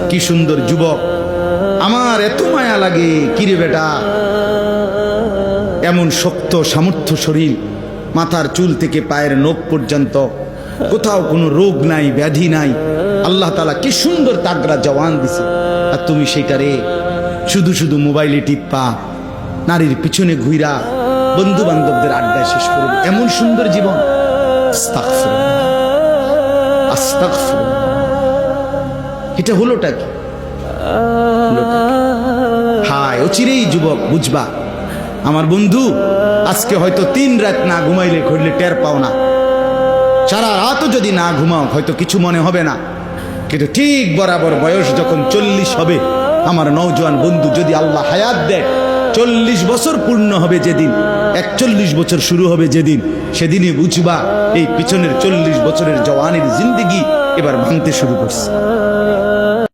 কি সুন্দর যুবক, আমার এত মায়া লাগে। কিরে বেটা, এমন শক্ত সামর্থ্য শরীর, মাথার চুল থেকে পায়ের নখ পর্যন্ত কোথাও কোনো রোগ নাই, ব্যাধি নাই। আল্লাহ তাআলা কি সুন্দর তাগড়া জওয়ান দিছে, আর তুমি সেটারে শুধু শুধু মোবাইলে টিপ্পা, নারীর পিছনে ঘুইরা, বন্ধু বান্ধবদের আড্ডায় শেষ করবে এমন সুন্দর জীবন। আস্তাগফিরুল্লাহ, আস্তাগফিরুল্লাহ। এটা হলোটা কি? হায়, অচিরেই যুবক বুঝবা। আমার বন্ধু, আজকে হয়তো 3 রাত না ঘুমাইলে ঘুরলে টের পাও না, সারা রাতও যদি না ঘুমাও হয়তো কিছু মনে হবে না, কিন্তু ঠিক বরাবর বয়স যখন 40 হবে, আমার নওজোয়ান বন্ধু, যদি আল্লাহ হায়াত দেয়, 40 বছর পূর্ণ হবে যেদিন, 41 বছর শুরু হবে যেদিন, সেদিনই বুঝবা এই পিছনের 40 বছরের জওয়ানের জিন্দেগি এবার ভাঙতে শুরু করছে।